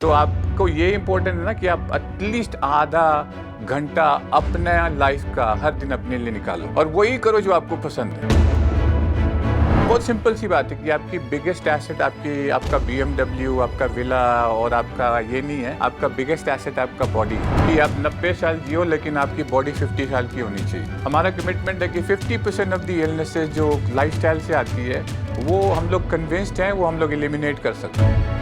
तो आपको ये इम्पोर्टेंट है ना कि आप एटलीस्ट आधा घंटा अपने लाइफ का हर दिन अपने लिए निकालो और वही करो जो आपको पसंद है। बहुत सिंपल सी बात है कि आपकी बिगेस्ट एसेट आपका BMW, आपका विला और आपका ये नहीं है। आपका बिगेस्ट एसेट आपका बॉडी है कि आप 90 साल जियो लेकिन आपकी बॉडी 50 साल की होनी चाहिए। हमारा कमिटमेंट है कि 50% ऑफ द इलनेसेस जो लाइफस्टाइल से आती है वो हम लोग कन्विंस्ड हैं, वो हम लोग एलिमिनेट कर सकते हैं।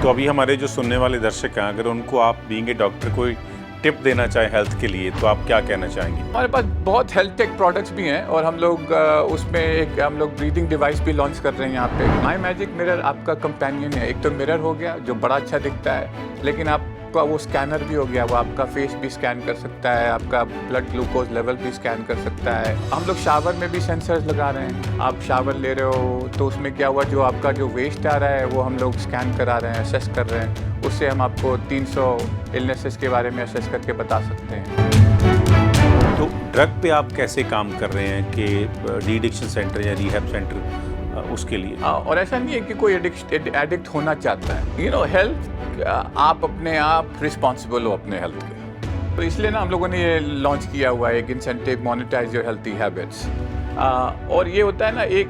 तो अभी हमारे जो सुनने वाले दर्शक हैं, अगर उनको आप बीइंग ए डॉक्टर कोई टिप देना चाहें हेल्थ के लिए, तो आप क्या कहना चाहेंगे? हमारे पास बहुत हेल्थ टेक प्रोडक्ट्स भी हैं और हम लोग उसमें हम लोग ब्रीदिंग डिवाइस भी लॉन्च कर रहे हैं यहाँ पे। माई मैजिक मिरर आपका कंपेनियन है। एक तो मिरर हो गया जो बड़ा अच्छा दिखता है, लेकिन आपका वो स्कैनर भी हो गया, वो आपका फेस भी स्कैन कर सकता है, आपका ब्लड ग्लूकोज लेवल भी स्कैन कर सकता है। हम लोग शावर में भी सेंसर्स लगा रहे हैं। आप शावर ले रहे हो तो उसमें क्या हुआ, जो आपका जो वेस्ट आ रहा है वो हम लोग स्कैन करा रहे हैं, असेस कर रहे हैं। उससे हम आपको 300 इलनेसेस के बारे में असेस करके बता सकते हैं। तो ड्रग पे आप कैसे काम कर रहे हैं कि डी एडिक्शन सेंटर या रिहैब सेंटर उसके लिए? और ऐसा नहीं है कि कोई एडिक्ट होना चाहता है। हेल्थ आप अपने आप रिस्पॉन्सिबल हो अपने हेल्थ के। तो इसलिए ना हम लोगों ने ये लॉन्च किया हुआ है एक incentive, monetise your healthy habits. और ये होता है ना एक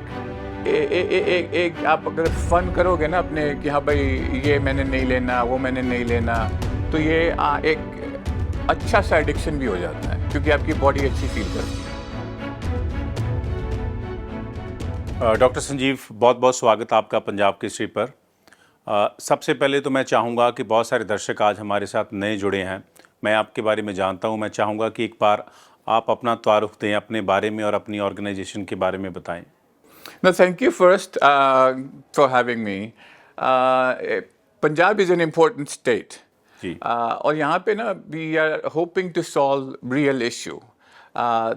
आप अगर फन करोगे ना अपने कि हाँ भाई ये मैंने नहीं लेना, वो मैंने नहीं लेना, तो ये एक अच्छा सा एडिक्शन भी हो जाता है क्योंकि आपकी बॉडी अच्छी फील करती है। डॉक्टर संजीव, बहुत बहुत स्वागत आपका पंजाब केसरी पर। सबसे पहले तो मैं चाहूँगा कि बहुत सारे दर्शक आज हमारे साथ नए जुड़े हैं, मैं आपके बारे में जानता हूँ। मैं चाहूँगा कि एक बार आप अपना तारुफ दें, अपने बारे में और अपनी ऑर्गेनाइजेशन के बारे में बताएं। No, thank you first for having me. Punjab is an important state. जी। और यहाँ पे ना we are hoping to solve real issue.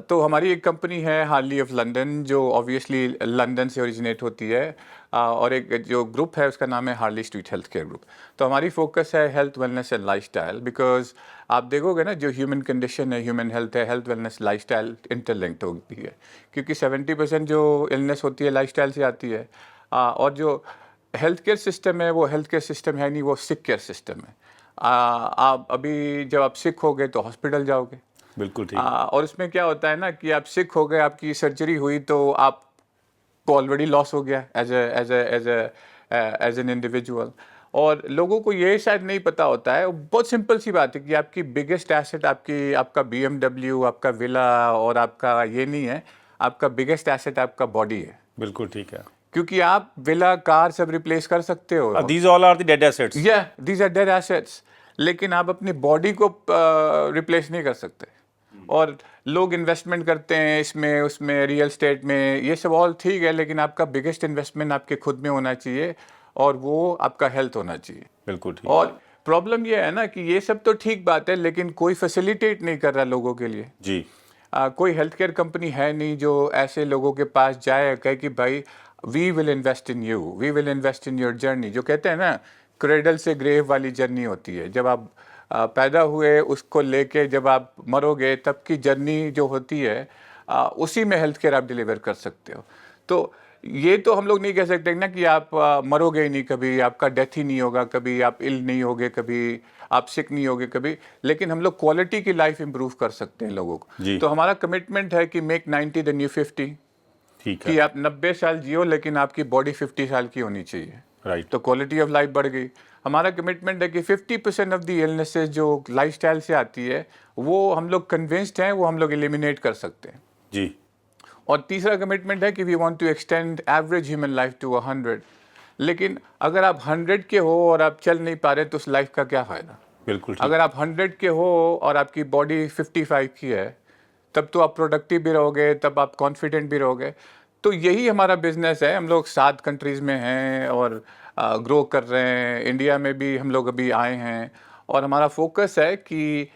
तो हमारी एक कंपनी है हार्ली ऑफ लंदन जो ऑब्वियसली लंदन से ओरिजिनेट होती है। और एक जो ग्रुप है उसका नाम है Harley street health care group. तो हमारी फोकस है health wellness and lifestyle, because आप देखोगे ना जो ह्यूमन कंडीशन है, ह्यूमन हेल्थ है, हेल्थ वेलनेस लाइफस्टाइल इंटरलिंक्ड होती है क्योंकि 70% जो इलनेस होती है लाइफस्टाइल से आती है। और जो हेल्थ केयर सिस्टम है वो हेल्थ केयर सिस्टम है नहीं, वो सिक केयर सिस्टम है। आप अभी जब आप सिक हो गए तो हॉस्पिटल जाओगे। बिल्कुल ठीक। और उसमें क्या होता है ना कि आप सिक हो गए, आपकी सर्जरी हुई तो आपको ऑलरेडी लॉस हो गया एज एन इंडिविजुअल। और लोगों को ये शायद नहीं पता होता है। बहुत सिंपल सी बात है कि आपकी बिगेस्ट एसेट आपका BMW, आपका विला और आपका ये नहीं है। आपका बिगेस्ट एसेट आपका बॉडी है। बिल्कुल ठीक है, क्योंकि आप विला, कार सब रिप्लेस कर सकते हो। These all are the dead assets. These are dead assets, लेकिन आप अपनी बॉडी को रिप्लेस नहीं कर सकते। और लोग इन्वेस्टमेंट करते हैं इसमें उसमें, रियल स्टेट में, ये सब ऑल ठीक है, लेकिन आपका बिगेस्ट इन्वेस्टमेंट आपके खुद में होना चाहिए और वो आपका हेल्थ होना चाहिए। बिल्कुल ठीक। और प्रॉब्लम ये है ना कि ये सब तो ठीक बात है, लेकिन कोई फैसिलिटेट नहीं कर रहा लोगों के लिए। जी। कोई हेल्थ केयर कंपनी है नहीं जो ऐसे लोगों के पास जाए, कहे कि भाई we will invest in you, we will invest in your journey. जो कहते हैं ना क्रेडल से ग्रेव वाली जर्नी होती है। जब आप पैदा हुए उसको लेके जब आप मरोगे तब की जर्नी जो होती है, उसी में हेल्थ केयर आप डिलीवर कर सकते हो। तो ये तो हम लोग नहीं कह सकते ना कि आप मरोगे ही नहीं कभी, आपका डेथ ही नहीं होगा कभी, आप इल नहीं होगे कभी, आप सिक नहीं होगे कभी, लेकिन हम लोग क्वालिटी की लाइफ इंप्रूव कर सकते हैं लोगों को। तो हमारा कमिटमेंट है कि मेक 90 द न्यू 50। ठीक है कि आप 90 साल जियो लेकिन आपकी बॉडी 50 साल की होनी चाहिए। राइट। तो क्वालिटी ऑफ लाइफ बढ़ गई। हमारा कमिटमेंट है कि 50% ऑफ द इलनेसेस जो लाइफस्टाइल से आती है वो हम लोग कन्विंस्ड हैं, वो हम लोग एलिमिनेट कर सकते हैं। जी। और तीसरा कमिटमेंट है कि we want to extend average human life to 100। लेकिन अगर आप 100 के हो और आप चल नहीं पा रहे तो उस लाइफ का क्या फ़ायदा। बिल्कुल ठीक। अगर आप 100 के हो और आपकी बॉडी 55 की है तब तो आप प्रोडक्टिव भी रहोगे, तब आप कॉन्फिडेंट भी रहोगे। तो यही हमारा बिजनेस है। हम लोग 7 कंट्रीज़ में हैं और ग्रो कर रहे हैं। इंडिया में भी हम लोग अभी आए हैं और हमारा फोकस है कि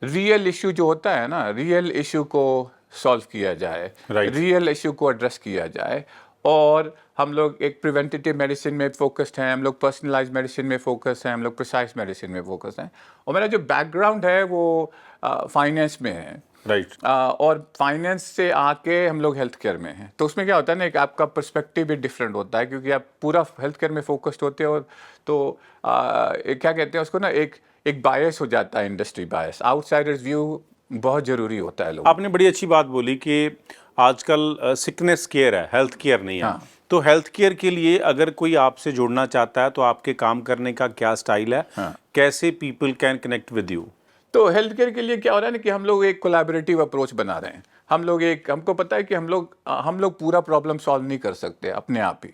रियल इशू जो होता है ना, रियल इशू को सॉल्व किया जाए, रियल इशू को एड्रेस किया जाए। और हम लोग एक प्रिवेंटिव मेडिसिन में फोकस्ड हैं, हम लोग पर्सनलाइज मेडिसिन में फोकस हैं, हम लोग प्रिसाइज मेडिसिन में फोकस हैं। और मेरा जो बैकग्राउंड है वो फाइनेंस में है। राइट। और फाइनेंस से आके हम लोग हेल्थ केयर में हैं। तो उसमें क्या होता है ना, एक आपका पर्सपेक्टिव भी डिफरेंट होता है, क्योंकि आप पूरा हेल्थ केयर में फोकस्ड होते हो। तो एक क्या कहते हैं उसको ना, एक बायस हो जाता है, इंडस्ट्री बायस, आउटसाइडर्स व्यू बहुत ज़रूरी होता है लोगों आपने बड़ी अच्छी बात बोली कि आजकल सिकनेस केयर है, हेल्थ केयर नहीं है। हाँ। तो हेल्थ केयर के लिए अगर कोई आपसे जुड़ना चाहता है तो आपके काम करने का क्या स्टाइल है, हाँ। कैसे people can connect with you? तो हेल्थ केयर के लिए क्या हो रहा है ना, कि हम लोग एक कोलैबोरेटिव अप्रोच बना रहे हैं। हमको पता है कि हम लोग पूरा प्रॉब्लम सॉल्व नहीं कर सकते अपने आप ही।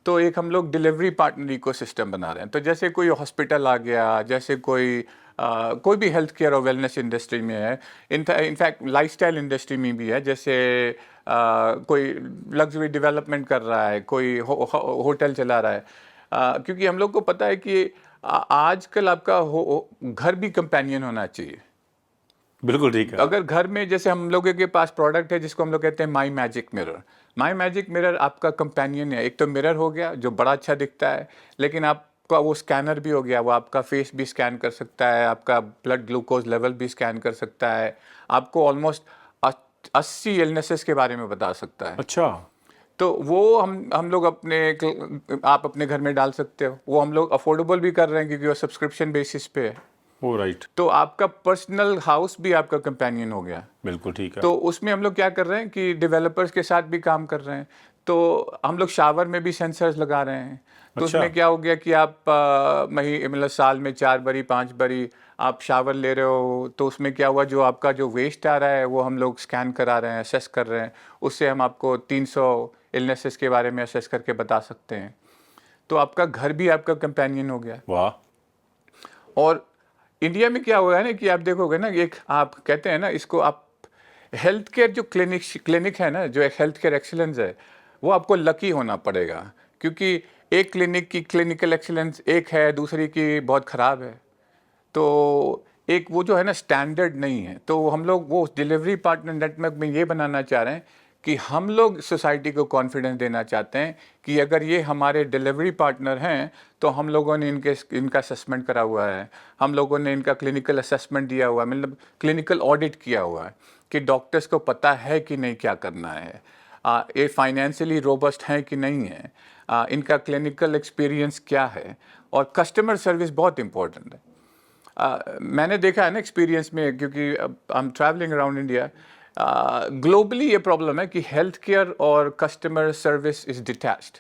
तो एक हम लोग डिलीवरी पार्टनर इकोसिस्टम बना रहे हैं। तो जैसे कोई हॉस्पिटल आ गया, जैसे कोई भी हेल्थ केयर और वेलनेस इंडस्ट्री में है, इनफैक्ट लाइफस्टाइल इंडस्ट्री में भी है। जैसे कोई लग्जरी डेवलपमेंट कर रहा है, कोई होटल चला रहा है। क्योंकि हम लोग को पता है कि आजकल आपका घर भी कंपेनियन होना चाहिए। बिल्कुल ठीक है। अगर घर में, जैसे हम लोगों के पास प्रोडक्ट है जिसको हम लोग कहते हैं माई मैजिक मिरर। माई मैजिक मिरर आपका कंपेनियन है। एक तो मिरर हो गया जो बड़ा अच्छा दिखता है, लेकिन आपका वो स्कैनर भी हो गया, वो आपका फेस भी स्कैन कर सकता है, आपका ब्लड ग्लूकोज लेवल भी स्कैन कर सकता है, आपको ऑलमोस्ट 80 इलनेसेस के बारे में बता सकता है। अच्छा। तो वो हम लोग आप अपने घर में डाल सकते हो। वो हम लोग अफोर्डेबल भी कर रहे हैं, क्योंकि वो सब्सक्रिप्शन बेसिस पे है। ओ राइट। तो आपका पर्सनल हाउस भी आपका कंपेनियन हो गया। बिल्कुल ठीक है। तो उसमें हम लोग क्या कर रहे हैं कि डेवलपर्स के साथ भी काम कर रहे हैं। तो हम लोग शावर में भी सेंसर्स लगा रहे हैं। तो अच्छा। उसमें क्या हो गया कि आप मतलब साल में 4 बारी 5 बारी आप शावर ले रहे हो, तो उसमें क्या हुआ, जो आपका जो वेस्ट आ रहा है वो हम लोग स्कैन करा रहे हैं, असेस कर रहे हैं। उससे हम आपको 300 इलनेसेस के बारे में असेस करके बता सकते हैं। तो आपका घर भी आपका कंपेनियन हो गया। वाह। और इंडिया में क्या हुआ है ना, कि आप देखोगे ना, एक आप कहते हैं ना इसको, आप हेल्थ केयर जो क्लिनिक है ना, जो एक हेल्थ केयर एक्सीलेंस है, वो आपको लकी होना पड़ेगा। क्योंकि एक क्लिनिक की क्लिनिकल एक्सीलेंस एक है, दूसरी की बहुत ख़राब है। तो एक वो जो है ना, स्टैंडर्ड नहीं है। तो हम लोग वो डिलीवरी पार्टनर नेटवर्क में ये बनाना चाह रहे हैं कि हम लोग सोसाइटी को कॉन्फिडेंस देना चाहते हैं कि अगर ये हमारे डिलीवरी पार्टनर हैं, तो हम लोगों ने इनका असेसमेंट करा हुआ है, हम लोगों ने इनका क्लिनिकल असेसमेंट दिया हुआ है, मतलब क्लिनिकल ऑडिट किया हुआ है कि डॉक्टर्स को पता है कि नहीं क्या करना है, ये फाइनेंशियली रोबस्ट हैं कि नहीं है, इनका क्लिनिकल एक्सपीरियंस क्या है। और कस्टमर सर्विस बहुत इंपॉर्टेंट है। मैंने देखा है ना एक्सपीरियंस में, क्योंकि I am travelling around India, globally ये प्रॉब्लम है कि हेल्थ केयर और कस्टमर सर्विस इज डिटैच्ड।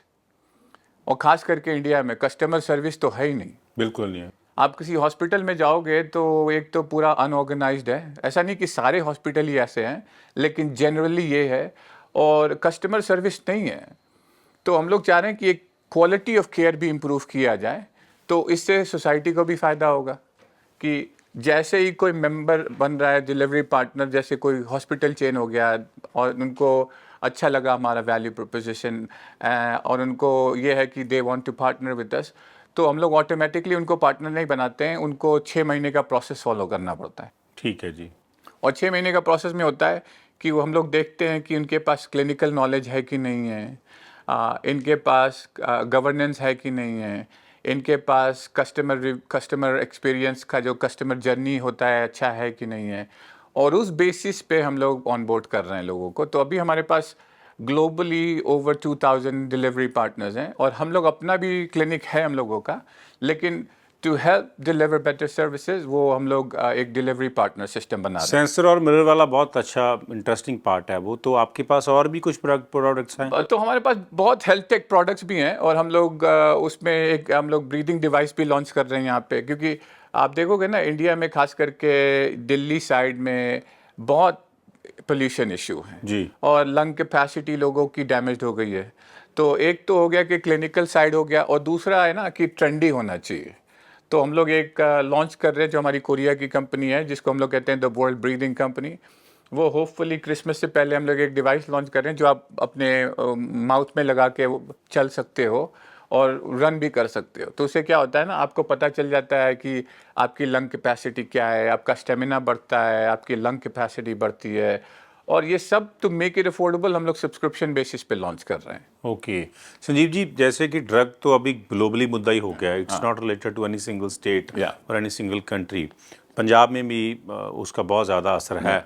और ख़ास करके इंडिया में कस्टमर सर्विस तो है ही नहीं। बिल्कुल नहीं है। आप किसी हॉस्पिटल में जाओगे तो एक तो पूरा अनऑर्गेनाइज्ड है, ऐसा नहीं कि सारे हॉस्पिटल ही ऐसे हैं, लेकिन जनरली ये है। और कस्टमर सर्विस नहीं है। तो हम लोग चाह रहे हैं कि एक क्वालिटी ऑफ केयर भी इम्प्रूव किया जाए। तो इससे सोसाइटी को भी फ़ायदा होगा कि जैसे ही कोई मेंबर बन रहा है, डिलीवरी पार्टनर, जैसे कोई हॉस्पिटल चेन हो गया और उनको अच्छा लगा हमारा वैल्यू प्रोपोजिशन, और उनको ये है कि they want to partner with us, तो हम लोग ऑटोमेटिकली उनको पार्टनर नहीं बनाते हैं, उनको 6 महीने का प्रोसेस फॉलो करना पड़ता है। ठीक है जी। और 6 महीने का प्रोसेस में होता है कि वो हम लोग देखते हैं कि उनके पास क्लिनिकल नॉलेज है कि नहीं है, इनके पास गवर्नेंस है कि नहीं है, इनके पास कस्टमर एक्सपीरियंस का जो कस्टमर जर्नी होता है अच्छा है कि नहीं है। और उस बेसिस पे हम लोग ऑन बोर्ड कर रहे हैं लोगों को। तो अभी हमारे पास ग्लोबली ओवर 2000 डिलीवरी पार्टनर्स हैं, और हम लोग अपना भी क्लिनिक है हम लोगों का, लेकिन to help deliver better services वो हम लोग एक डिलीवरी पार्टनर सिस्टम बना रहे सेंसर और मिरर वाला बहुत अच्छा इंटरेस्टिंग पार्ट है वो। तो आपके पास और भी कुछ प्रोडक्ट्स हैं? हैं। तो हमारे पास बहुत हेल्थ टेक प्रोडक्ट्स भी हैं, और हम लोग उसमें एक हम लोग ब्रीदिंग डिवाइस भी लॉन्च कर रहे हैं यहाँ पे। क्योंकि आप देखोगे ना, इंडिया में खास करके दिल्ली साइड में बहुत पोल्यूशन इशू है, जी। और लंग कैपेसिटी लोगों की डैमेज हो गई है। तो एक तो हो गया कि क्लिनिकल साइड हो गया, और दूसरा है ना कि ट्रेंडी होना चाहिए। तो हम लोग एक लॉन्च कर रहे हैं, जो हमारी कोरिया की कंपनी है, जिसको हम लोग कहते हैं द वर्ल्ड ब्रीदिंग कंपनी। वो होपफुली क्रिसमस से पहले हम लोग एक डिवाइस लॉन्च कर रहे हैं, जो आप अपने माउथ में लगा के चल सकते हो और रन भी कर सकते हो। तो उससे क्या होता है ना, आपको पता चल जाता है कि आपकी लंग कैपेसिटी क्या है, आपका स्टेमिना बढ़ता है, आपकी लंग कैपेसिटी बढ़ती है। और ये सब टू मेक इट अफोर्डेबल हम लोग सब्सक्रिप्शन बेसिस पे लॉन्च कर रहे हैं। ओके संजीव जी, जैसे कि ड्रग तो अभी ग्लोबली मुद्दा ही हो गया है, it's not related to any single state Yeah. और एनी सिंगल कंट्री। पंजाब में भी उसका बहुत ज़्यादा असर है।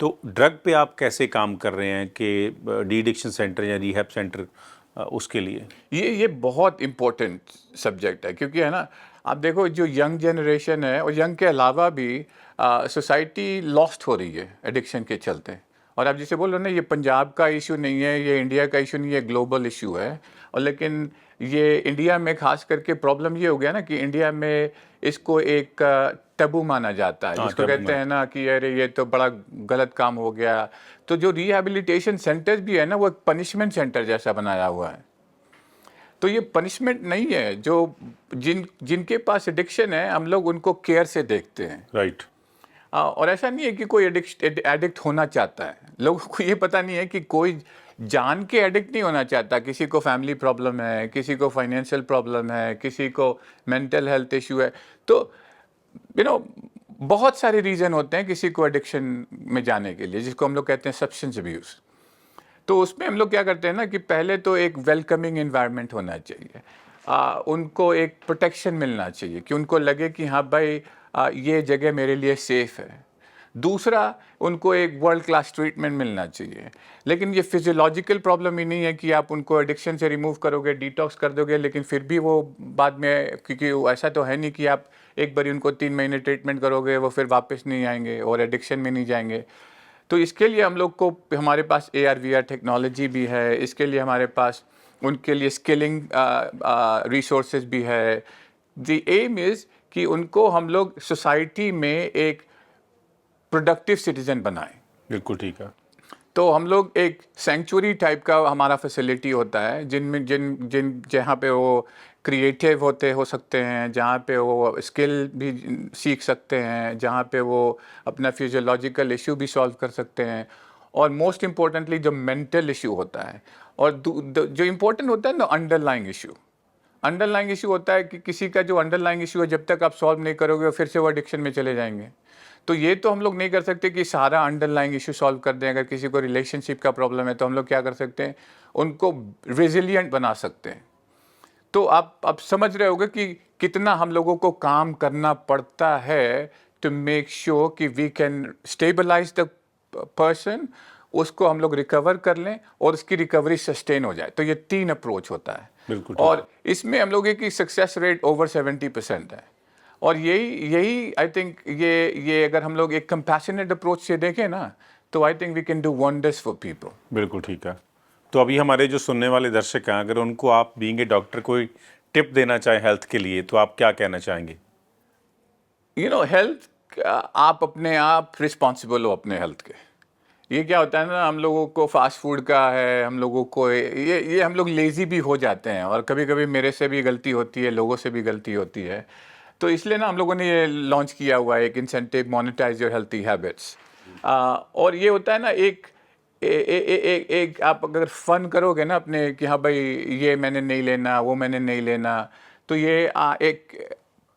तो ड्रग पे आप कैसे काम कर रहे हैं कि डी एडिक्शन सेंटर या रिहैब सेंटर उसके लिए? ये बहुत इम्पोर्टेंट सब्जेक्ट है, क्योंकि है ना, आप देखो जो यंग जनरेशन है और यंग के अलावा भी सोसाइटी लॉस्ट हो रही है एडिक्शन के चलते। और आप जैसे बोल रहे हो ना, ये पंजाब का इशू नहीं है, ये इंडिया का इशू नहीं है, ग्लोबल इशू है। और लेकिन ये इंडिया में खास करके प्रॉब्लम ये हो गया ना कि इंडिया में इसको एक टबू माना जाता है, हाँ, जिसको टैबू कहते हैं ना कि अरे ये तो बड़ा गलत काम हो गया। तो जो रिहैबिलिटेशन सेंटर्स भी है ना, वो एक पनिशमेंट सेंटर जैसा बनाया हुआ है। तो ये पनिशमेंट नहीं है। जो जिनके पास एडिक्शन है, हम लोग उनको केयर से देखते हैं। राइट। और ऐसा नहीं है कि कोई एडिक्ट होना चाहता है। लोगों को ये पता नहीं है कि कोई जान के एडिक्ट नहीं होना चाहता। किसी को फैमिली प्रॉब्लम है, किसी को फाइनेंशियल प्रॉब्लम है, किसी को मेंटल हेल्थ इशू है। तो यू नो बहुत सारे रीज़न होते हैं किसी को एडिक्शन में जाने के लिए, जिसको हम लोग कहते हैं सब्सटेंस अब्यूज़। तो उसमें हम लोग क्या करते हैं ना कि पहले तो एक वेलकमिंग एनवायरनमेंट होना चाहिए। उनको एक प्रोटेक्शन मिलना चाहिए कि उनको लगे कि हाँ भाई, ये जगह मेरे लिए सेफ़ है। दूसरा, उनको एक वर्ल्ड क्लास ट्रीटमेंट मिलना चाहिए। लेकिन ये फिजियोलॉजिकल प्रॉब्लम ही नहीं है कि आप उनको एडिक्शन से रिमूव करोगे, डिटॉक्स कर दोगे, लेकिन फिर भी वो बाद में, क्योंकि ऐसा तो है नहीं कि आप एक बार उनको 3 महीने ट्रीटमेंट करोगे, वो फिर वापस नहीं आएंगे और एडिक्शन में नहीं जाएंगे। तो इसके लिए हम लोग को, हमारे पास AR/VR टेक्नोलॉजी भी है। इसके लिए हमारे पास उनके लिए स्किलिंग रिसोर्सेज भी है। द एम इज़ कि उनको हम लोग सोसाइटी में एक प्रोडक्टिव सिटीजन बनाएं। बिल्कुल ठीक है। तो हम लोग एक सेंचुरी टाइप का हमारा फैसिलिटी होता है, जिनमें जिन जहाँ पे वो क्रिएटिव हो सकते हैं, जहाँ पे वो स्किल भी सीख सकते हैं, जहाँ पे वो अपना फिजियोलॉजिकल इशू भी सॉल्व कर सकते हैं, और मोस्ट इम्पोर्टेंटली जो मेंटल इशू होता है, और जो इम्पोर्टेंट होता है ना, अंडरलाइंग इशू होता है कि किसी का जो अंडरलाइंग इशू है, जब तक आप सॉल्व नहीं करोगे फिर से वो एडिक्शन में चले जाएंगे। तो ये तो हम लोग नहीं कर सकते कि सारा अंडरलाइंग इशू सॉल्व कर दें। अगर किसी को रिलेशनशिप का प्रॉब्लम है तो हम लोग क्या कर सकते हैं, उनको रेजिलिएंट बना सकते हैं। तो आप समझ रहे होगे कि कितना हम लोगों को काम करना पड़ता है टू मेक श्योर कि we can stabilise the person, उसको हम लोग रिकवर कर लें और उसकी रिकवरी सस्टेन हो जाए। तो ये 3 अप्रोच होता है। बिल्कुल। और इसमें हम लोग की सक्सेस रेट ओवर 70% है। और यही आई थिंक ये अगर हम लोग एक कंपैशनेट अप्रोच से देखें ना, तो I think we can do wonders for people. बिल्कुल ठीक है। तो अभी हमारे जो सुनने वाले दर्शक हैं, अगर उनको आप बीइंग ए डॉक्टर कोई टिप देना चाहें हेल्थ के लिए, तो आप क्या कहना चाहेंगे? हेल्थ, आप अपने आप रिस्पॉन्सिबल हो अपने हेल्थ के। ये क्या होता है ना, हम लोगों को फास्ट फूड का है, हम लोगों को ये हम लोग लेज़ी भी हो जाते हैं, और कभी कभी मेरे से भी गलती होती है, लोगों से भी गलती होती है। तो इसलिए ना हम लोगों ने ये लॉन्च किया हुआ है, एक incentive, monetise your healthy habits. और ये होता है ना, एक आप अगर फन करोगे ना अपने कि हाँ भाई, ये मैंने नहीं लेना, वो मैंने नहीं लेना, तो ये एक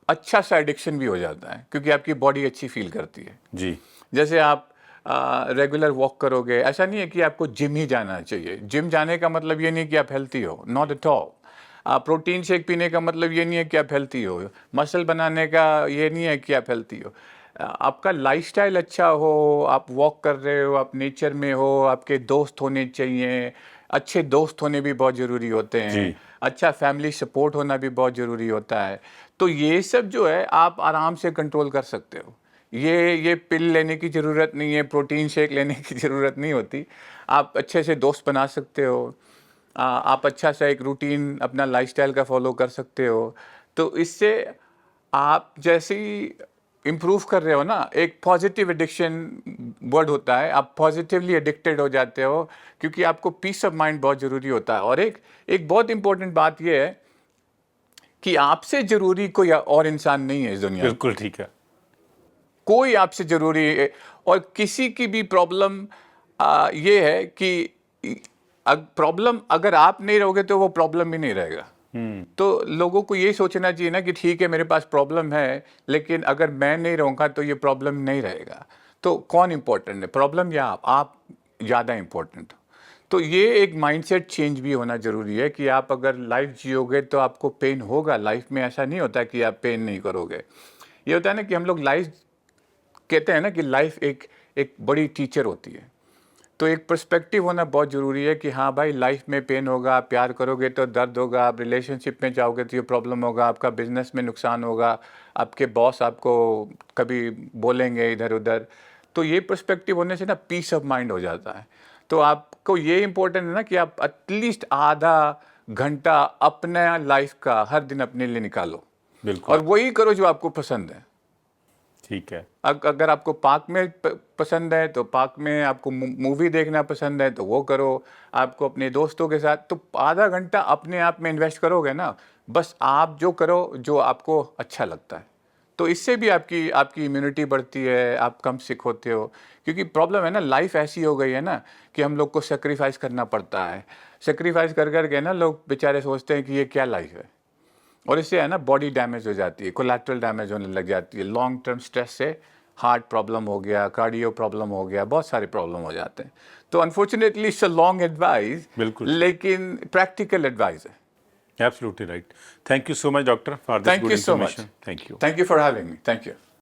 अच्छा सा एडिक्शन भी हो जाता है, क्योंकि आपकी बॉडी अच्छी फील करती है। जी। जैसे आप रेगुलर वॉक करोगे, ऐसा नहीं है कि आपको जिम ही जाना चाहिए। जिम जाने का मतलब ये नहीं कि आप हेल्थी हो, not at all. Protein shake पीने का मतलब ये नहीं है कि आप हेल्थी हो। मसल बनाने का ये नहीं है कि आप हेल्थी हो। आपका लाइफस्टाइल अच्छा हो, आप वॉक कर रहे हो, आप नेचर में हो, आपके दोस्त होने चाहिए। अच्छे दोस्त होने भी बहुत ज़रूरी होते हैं। जी। अच्छा फैमिली सपोर्ट होना भी बहुत ज़रूरी होता है। तो ये सब जो है आप आराम से कंट्रोल कर सकते हो। ये पिल लेने की ज़रूरत नहीं है, प्रोटीन शेक लेने की ज़रूरत नहीं होती। आप अच्छे से दोस्त बना सकते हो। आप अच्छा सा एक रूटीन अपना लाइफस्टाइल का फॉलो कर सकते हो। तो इससे आप जैसे ही इम्प्रूव कर रहे हो ना, एक पॉजिटिव एडिक्शन वर्ड होता है, आप पॉजिटिवली एडिक्टेड हो जाते हो, क्योंकि आपको पीस ऑफ माइंड बहुत ज़रूरी होता है। और एक बहुत इंपॉर्टेंट बात यह है कि आपसे ज़रूरी कोई और इंसान नहीं है इस दुनिया में। बिल्कुल ठीक है। कोई आपसे ज़रूरी है। और किसी की भी प्रॉब्लम ये है कि प्रॉब्लम अगर आप नहीं रहोगे तो वो प्रॉब्लम भी नहीं रहेगा। तो लोगों को ये सोचना चाहिए ना कि ठीक है, मेरे पास प्रॉब्लम है, लेकिन अगर मैं नहीं रहूँगा तो ये प्रॉब्लम नहीं रहेगा। तो कौन इम्पोर्टेंट है, प्रॉब्लम या आप ज़्यादा इम्पोर्टेंट हो? तो ये एक माइंडसेट चेंज भी होना ज़रूरी है कि आप अगर लाइफ जियोगे तो आपको पेन होगा। लाइफ में ऐसा नहीं होता कि आप पेन नहीं करोगे। ये होता है ना कि हम लोग लाइफ कहते हैं ना कि लाइफ एक बड़ी टीचर होती है। तो एक पर्सपेक्टिव होना बहुत ज़रूरी है कि हाँ भाई, लाइफ में पेन होगा, आप प्यार करोगे तो दर्द होगा, आप रिलेशनशिप में जाओगे तो ये प्रॉब्लम होगा, आपका बिजनेस में नुकसान होगा, आपके बॉस आपको कभी बोलेंगे इधर उधर। तो ये पर्सपेक्टिव होने से ना पीस ऑफ माइंड हो जाता है। तो आपको ये इम्पोर्टेंट है ना कि आप एटलीस्ट आधा घंटा अपने लाइफ का हर दिन अपने लिए निकालो बिल्कुल। और वही करो जो आपको पसंद है। ठीक है। अगर आपको पार्क में पसंद है तो पार्क में, आपको मूवी देखना पसंद है तो वो करो, आपको अपने दोस्तों के साथ, तो आधा घंटा अपने आप में इन्वेस्ट करोगे ना, बस आप जो करो जो आपको अच्छा लगता है। तो इससे भी आपकी आपकी इम्यूनिटी बढ़ती है, आप कम सिक होते हो। क्योंकि प्रॉब्लम है ना, लाइफ ऐसी हो गई है ना कि हम लोग को सेक्रीफाइस करना पड़ता है। सेक्रीफाइस कर करके ना लोग बेचारे सोचते हैं कि ये क्या लाइफ है, और इससे है ना बॉडी डैमेज हो जाती है, कोलैटरल डैमेज होने लग जाती है। लॉन्ग टर्म स्ट्रेस से हार्ट प्रॉब्लम हो गया, कार्डियो प्रॉब्लम हो गया, बहुत सारे प्रॉब्लम हो जाते हैं। तो unfortunately it's a long advice, बिल्कुल। लेकिन प्रैक्टिकल एडवाइस है। Absolutely right. Thank you so much doctor for this thank good you so much. Information. Thank you. Thank you for having me. Thank you.